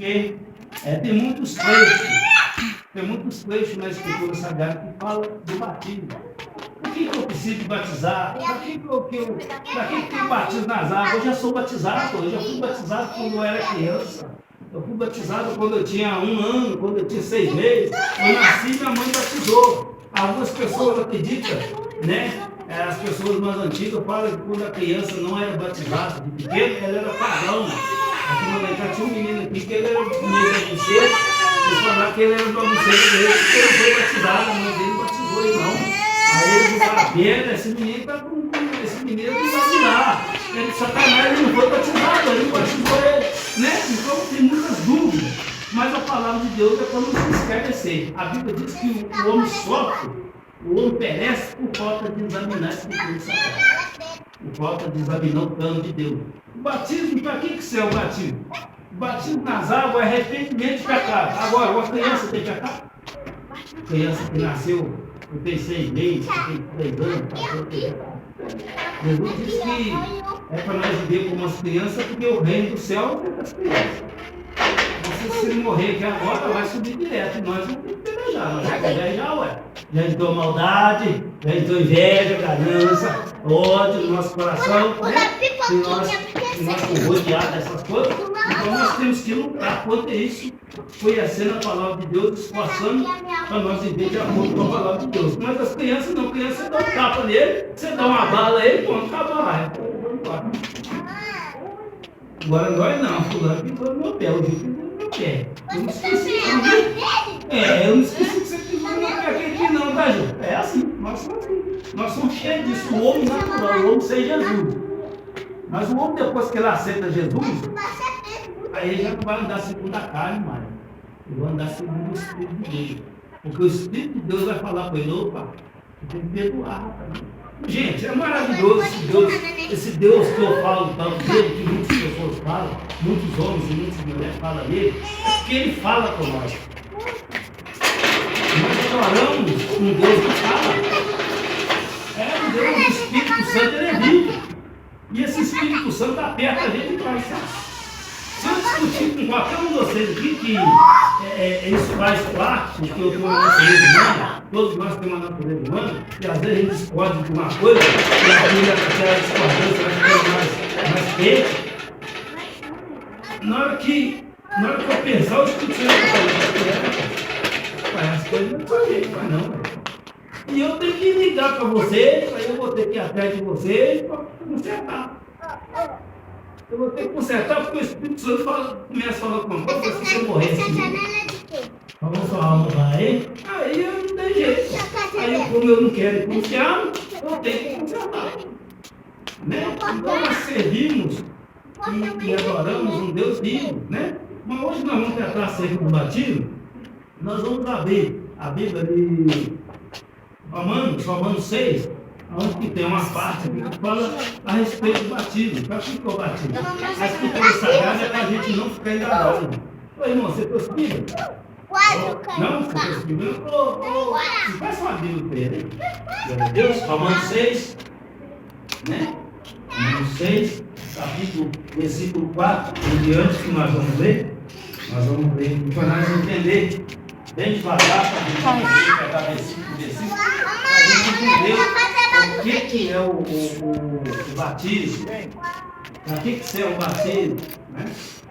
Porque tem muitos trechos na Escritura Sagrada que falam do batismo. Por que eu preciso batizar? Para que eu batizo nas águas? Eu já sou batizado, eu já fui batizado quando eu era criança. Eu fui batizado quando eu tinha 1 ano, quando eu tinha 6 meses. Eu nasci e minha mãe batizou. Algumas pessoas acreditam, né? As pessoas mais antigas falam que quando a criança não era batizada, de pequeno, ela era pagão. Aqui no Alencar tinha um menino aqui que ele era menino de buceiro, eles falaram que ele era bagunceiro dele, porque ele foi batizado, a mãe dele batizou ele não. Aí eles falaram, Pedro, esse menino não vai virar. Ele Satanás, ele não foi batizado, ele não batizou ele, né? Então tem muitas dúvidas. Mas a palavra de Deus é para nos esclarecer. A Bíblia diz que o homem sofre, o homem perece por falta de examinar esse tipo de Satanás. Por falta de examinar o plano de Deus. O batismo, para que é o batismo? O batismo nas águas é arrependimento de pecado. Agora, uma criança tem pecado? Criança que nasceu, que tem 6 meses, que tem 3 anos, tem pecado. Jesus disse que é para nós viver como as crianças, porque o reino do céu é das crianças. Você se morrer aqui agora, vai subir direto. Nós não temos que pelejar, nós já pelejar, ué. Já entrou maldade, já entrou inveja, ganância, ódio no nosso coração, né? E nós somos rodeados dessas coisas. Então nós temos que lutar contra isso, conhecendo a palavra de Deus, esforçando para nós viver de acordo com a palavra de Deus. Mas as crianças não, criança dá um tapa nele, você dá uma bala a ele, pronto, acabou lá. Agora nós não, fulano ficou no meu pé, o Gil no meu pé. Eu não esqueci, eu não esqueci que você ficou no meu pé aqui não, tá, Gil? É assim, nós somos assim. Nós somos cheios disso, o homem natural, o homem sem Jesus. Mas o homem, depois que ele aceita Jesus, aí ele já não vai andar segundo a carne mais. Ele vai andar segundo o Espírito de Deus. Porque o Espírito de Deus vai falar para ele, opa, você tem que perdoar, tá? Gente, é maravilhoso esse Deus que eu falo tanto dele, que muitas pessoas falam, muitos homens e muitas mulheres falam dele, é porque ele fala com nós. Nós oramos um Deus que fala. É um Deus, o Espírito Santo, ele é vivo. E esse Espírito Santo aperta a gente para isso. Se eu discutir com qualquer um de vocês aqui que isso faz parte, porque eu tenho uma natureza humana, todos nós temos uma natureza humana, e às vezes a gente discorde de uma coisa, e a família aquela discordância vai ficando mais quente. Na hora que eu pensar, o Espírito Santo vai falar, as coisas não são jeito, mas não. E eu tenho que ligar para vocês, aí eu vou ter que ir atrás de vocês para consertar. Eu vou ter que consertar porque o Espírito Santo começa a falar com você, se você morrer assim. Vamos sua alma vai. Aí eu não tem jeito. Aí como eu não quero confiar, eu tenho que consertar. Né? Então nós servimos e adoramos um Deus vivo. Né? Mas hoje nós vamos tratar acerca do batismo. Nós vamos abrir a Bíblia de Romanos 6. Onde que tem uma parte que fala a respeito do batismo. Para que é o batismo? A Escritura Sagrada é para a gente não ficar enganado. Ô irmão, você trouxe Bíblia? Não? Você trouxe Bíblia? Faz uma Bíblia para ele. Glória a Deus. Romanos 6. Né? Romanos 6, versículo 4 em diante, que nós vamos ler. Nós vamos ler para nós entender bem devagar, para a gente pegar versículo por versículo, para a gente entender o que é o batismo. Para que serve o batismo? Né?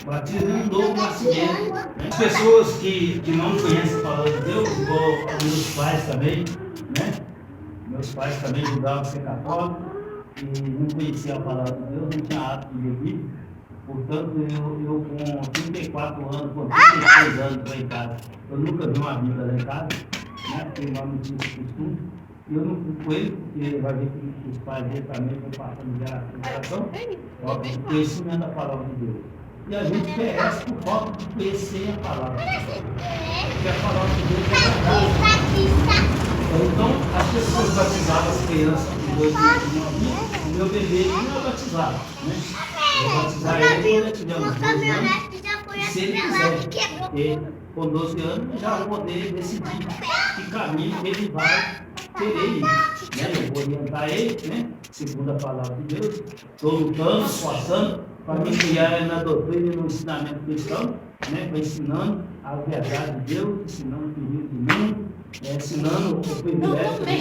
O batismo é um novo nascimento. Né? As pessoas que não conhecem a palavra de Deus, igual meus pais também, né? Meus pais também julgavam ser católicos e não conheciam a palavra de Deus, não tinha hábito de ler. Portanto, eu com 34 anos, com 33 anos lá em casa, eu nunca vi uma Bíblia lá em casa, né? Porque nós não tínhamos costume. E eu não fui com ele, porque vai ver que os pais dele também estão passando geração, o conhecimento da palavra de Deus. E a gente perece por falta de conhecer a palavra. Porque a palavra de Deus é verdade. Então, as pessoas batizavam as crianças com 2 anos de vida, o meu bebê não é batizado. Né? Eu vou batizar ele quando ele tiver uns 12 anos, se ele quiser. Porque com 12 anos já vou poder decidir que caminho ele vai querer ir. Né? Eu vou orientar ele, né? Segundo a palavra de Deus. Estou lutando, esforçando para me criar na doutrina e no ensinamento cristão, né? Ensinando a verdade de Deus, ensinando o perigo do mundo, ensinando o privilégio que a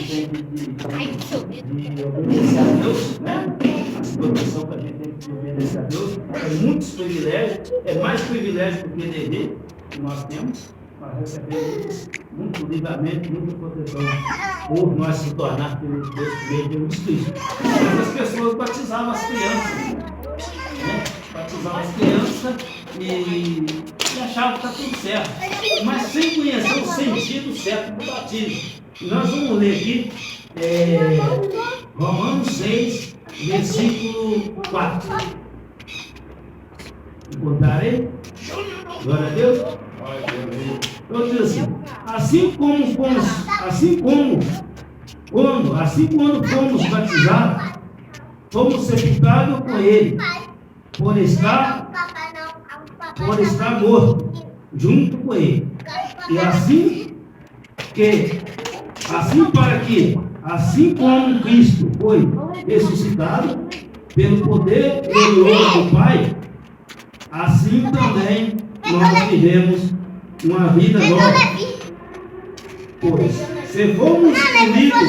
gente tem de obedecer a Deus, né? A proteção que a gente tem de obedecer a Deus. É muitos privilégios, é mais privilégio do que dever que nós temos. Nós recebemos muito livramento, muita proteção por nós se tornar filhos de Deus por meio de Jesus Cristo. Mas as pessoas batizavam as crianças, né? Batizavam as crianças e achavam que está tudo certo, mas sem conhecer o sentido certo do batismo. E nós vamos ler aqui Romanos 6, versículo 4. Encontrarei? Glória a Deus. Eu digo assim quando fomos batizados, fomos sepultados com Ele, por estar morto junto com Ele. E assim como Cristo foi ressuscitado pelo poder glorioso do Pai, assim também nós vivemos uma vida nova. Pois, se fomos unidos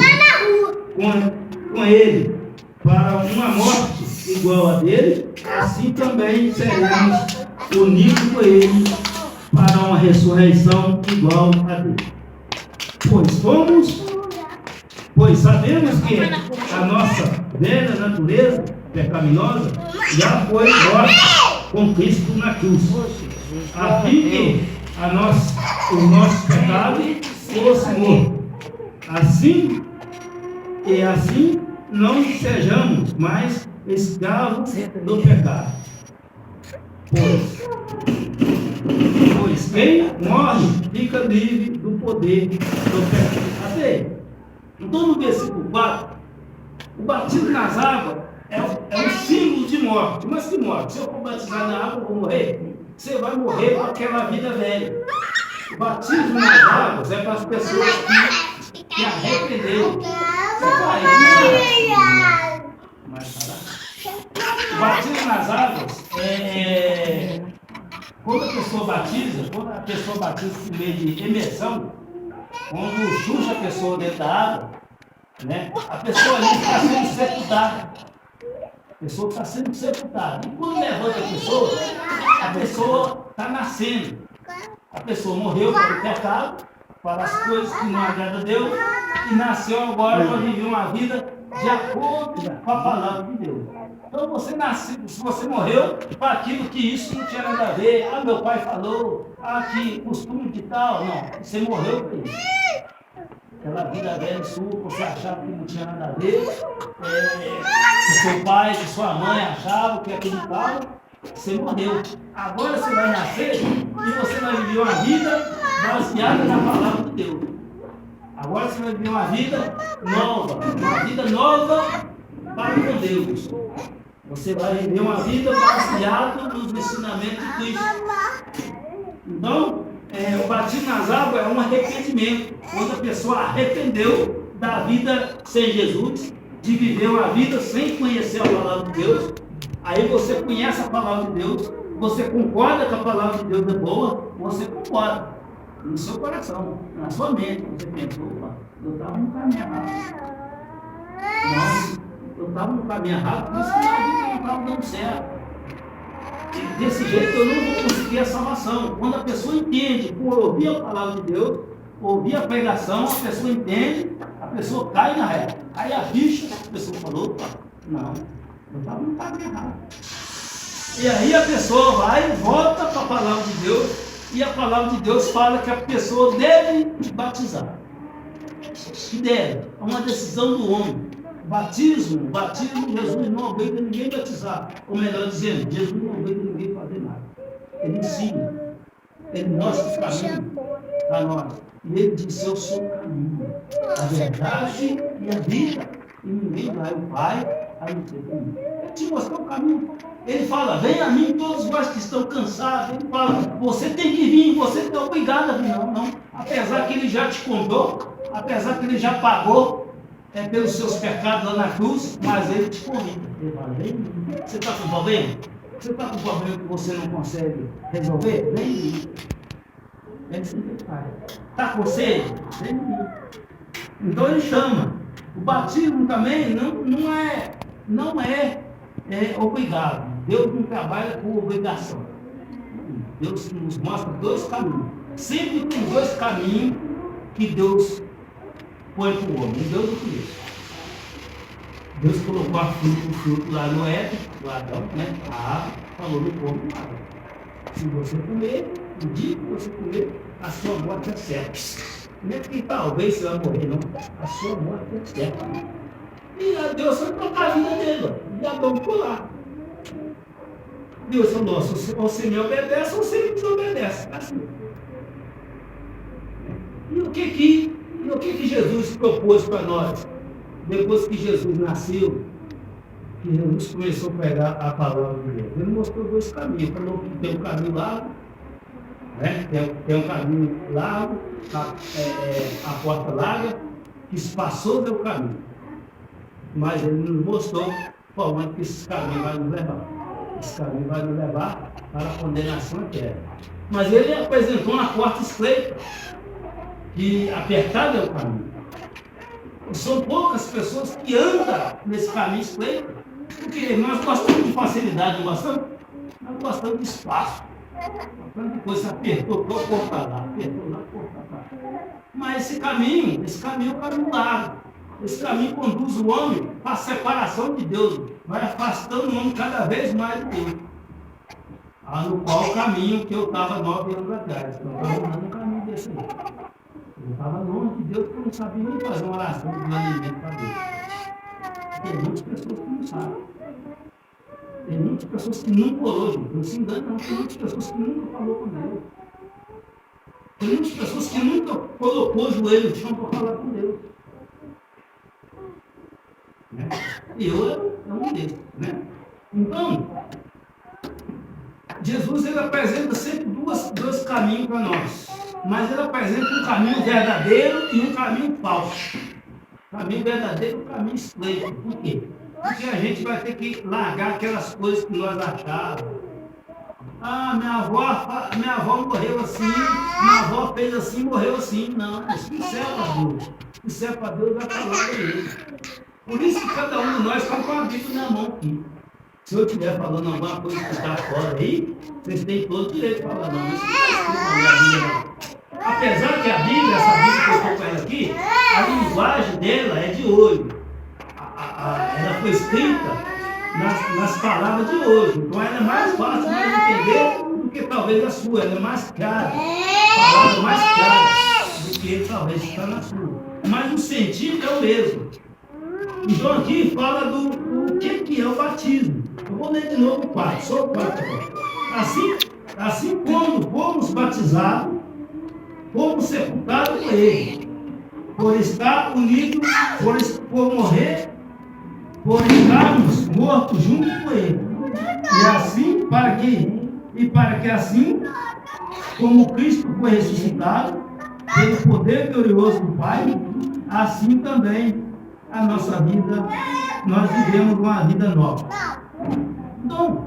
com Ele para uma morte igual a dele, assim também seremos unidos com Ele para uma ressurreição igual a dele. Pois sabemos que a nossa velha natureza pecaminosa já foi morta com Cristo na cruz, a fim que o nosso pecado fosse morto. Assim não sejamos mais escravos do pecado. Pois quem morre fica livre do poder do pecado. Até então, no versículo 4, o batismo nas águas é um símbolo de morte. Mas que morte? Se eu for batizar na água, eu vou morrer. Você vai morrer com aquela vida velha. O batismo nas águas é para as pessoas que arrependeram. Você vai, o batismo nas águas quando a pessoa batiza por meio de imersão, quando chucha a pessoa dentro da água, né, a pessoa ali está sendo sepultada. A pessoa está sendo sepultada. E quando levanta a pessoa está nascendo. A pessoa morreu para o pecado, para as coisas que não agradam a Deus, e nasceu agora para viver uma vida de acordo com a palavra de Deus. Então você nasceu, se você morreu para aquilo que isso não tinha nada a ver, meu pai falou, que costume de tal, não, você morreu para isso. Aquela vida velha sua, você achava que não tinha nada a ver, que seu pai, que sua mãe achavam que acreditavam, você morreu. Agora você vai nascer e você vai viver uma vida baseada na palavra de Deus. Agora você vai viver uma vida nova para com Deus. Você vai viver uma vida baseada nos ensinamentos de Cristo. Então, o batismo nas águas é um arrependimento. Quando a pessoa arrependeu da vida sem Jesus, de viver uma vida sem conhecer a palavra de Deus, aí você conhece a palavra de Deus, você concorda que a palavra de Deus é boa, você concorda no seu coração, na sua mente. Você pensou, eu estava no caminho errado. Eu estava no caminho errado, por isso que a vida não estava dando certo. E desse jeito eu não vou conseguir a salvação. Quando a pessoa entende, por ouvir a palavra de Deus, ouvir a pregação, a pessoa entende, a pessoa cai na reta. Aí a ficha, a pessoa falou, não, eu estava no caminho errado. E aí a pessoa vai e volta para a palavra de Deus, e a palavra de Deus fala que a pessoa deve batizar. Que deve, é uma decisão do homem. Batismo, Jesus não obriga ninguém a batizar. Ou melhor dizendo, Jesus não obriga ninguém a fazer nada. Ele ensina, ele mostra o caminho para nós. E ele diz, eu sou o caminho, a verdade e a vida. E ninguém vai ao Pai a não ser comigo. Ele te mostrou o caminho. Ele fala, venha a mim todos vós que estão cansados. Ele fala, você tem que vir, você não é obrigado a vir. Não. Apesar que ele já te contou, apesar que ele já pagou pelos seus pecados lá na cruz, mas ele te convida. Ele fala, vem, você está com problema? Você está com um problema que você não consegue resolver? Vem em mim. É assim que ele faz. Está com sede? Vem em mim. Então ele chama. O batismo também não é obrigado. Deus não trabalha por obrigação. Deus nos mostra dois caminhos. Sempre tem dois caminhos que Deus põe para o homem. Deus não conhece. Deus colocou o fruto lá no Éden, no Adão, né? A árvore, falou no corpo do Adão. Se você comer, o dia que você comer, a sua morte é certa. Não é que talvez você vai morrer, não. A sua morte é certa. E Deus foi trocar a vida dele, ó. E Adão ficou lá. Deus falou, ou você me obedece ou você me desobedece. Assim. E o que Jesus propôs para nós? Depois que Jesus nasceu, que Jesus começou a pregar a palavra de Deus, ele mostrou dois caminhos. Falou que tem um caminho largo, né? Tem um caminho largo, a porta larga, que espaçoso é o caminho. Mas ele nos mostrou como é que esse caminho vai nos levar. Esse caminho vai nos levar para a condenação eterna. Mas ele apresentou uma porta estreita, que apertado é o caminho. São poucas pessoas que andam nesse caminho estreito, porque nós gostamos de facilidade, não gostamos? Nós gostamos de espaço. Quando depois você apertou, porta lá, apertou lá, porta lá. Mas esse caminho é um caminho largo. Esse caminho conduz o homem para a separação de Deus, vai afastando o homem cada vez mais de Deus. No qual o caminho que eu estava 9 anos atrás. Então, eu estava andando no caminho desse aí. Eu estava longe de Deus porque eu não sabia nem fazer uma oração de alimento para Deus. Tem muitas pessoas que não sabem. Tem muitas pessoas que nunca orou, gente. Não se engane, não. Tem muitas pessoas que nunca falou com Deus. Tem muitas pessoas que nunca colocou o joelho no chão para falar com Deus. Né? E eu é um desses. Né? Então, Jesus ele apresenta sempre dois caminhos para nós. Mas ele apresenta um caminho verdadeiro e um caminho falso. O caminho verdadeiro e um caminho estreito. Por quê? Porque a gente vai ter que largar aquelas coisas que nós achávamos. Minha avó morreu assim, minha avó fez assim, morreu assim. Não, isso não serve para Deus. Isso serve para Deus vai falar para ele. Por isso que cada um de nós está com a Bíblia na mão aqui. Se eu estiver falando alguma coisa que está fora aí, vocês têm todo o direito de falar, não, isso não está escrito na minha Bíblia. Apesar que a Bíblia, essa Bíblia que eu estou com ela aqui, a linguagem dela é de hoje. Ela foi escrita nas palavras de hoje. Então ela é mais fácil de entender do que talvez a sua. Ela é mais clara. A palavra mais clara do que talvez está na sua. Mas o sentido é o mesmo. Então aqui fala do que é o batismo. Eu vou ler de novo o 4, só o 4 agora. Assim como fomos batizados, fomos sepultados com ele, por estar unidos, por morrer, por estarmos mortos junto com ele. E assim, para que assim, como Cristo foi ressuscitado, pelo poder glorioso do Pai, assim também a nossa vida, nós vivemos uma vida nova. Então,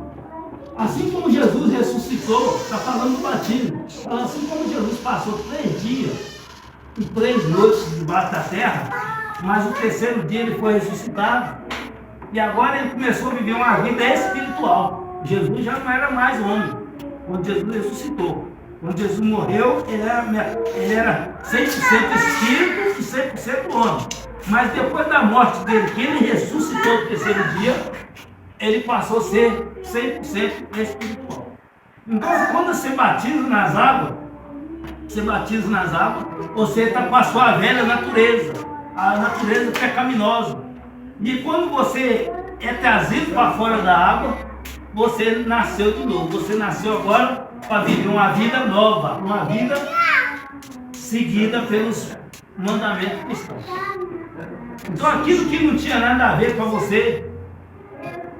assim como Jesus ressuscitou, está falando do batismo, assim como Jesus passou 3 dias e 3 noites debaixo da terra, mas o terceiro dia ele foi ressuscitado, e agora ele começou a viver uma vida espiritual. Jesus já não era mais homem, quando Jesus ressuscitou. Quando Jesus morreu, ele era 100% espírito e 100% homem. Mas depois da morte dele, que ele ressuscitou no terceiro dia, ele passou a ser 100% espiritual. Então, quando você batiza nas águas, você está com a sua velha natureza, a natureza pecaminosa. E quando você é trazido para fora da água, você nasceu de novo. Você nasceu agora para viver uma vida nova, uma vida seguida pelos mandamentos cristãos. Então aquilo que não tinha nada a ver com você,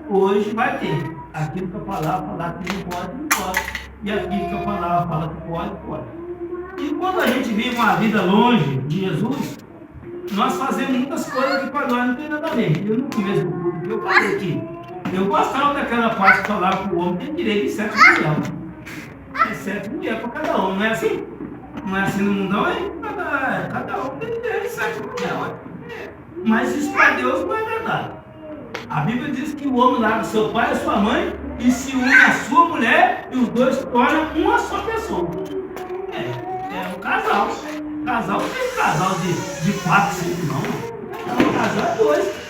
hoje vai ter. Aquilo que a palavra fala que não pode. E aquilo que a palavra fala que pode. E quando a gente vive uma vida longe de Jesus, nós fazemos muitas coisas que para nós não tem nada a ver. Eu não conheço o que eu falei aqui. Eu gostava daquela parte que falava que o homem tem direito de 7 mulheres. É 7 mulheres para cada um, não é assim? Não é assim no mundão, hein? Cada um tem direito de 7 mulheres. Mas isso para Deus não é verdade. A Bíblia diz que o homem larga seu pai e sua mãe e se une à sua mulher e os dois se tornam uma só pessoa. É um casal. Casal não tem casal de 4, 5 não. O casal é 2.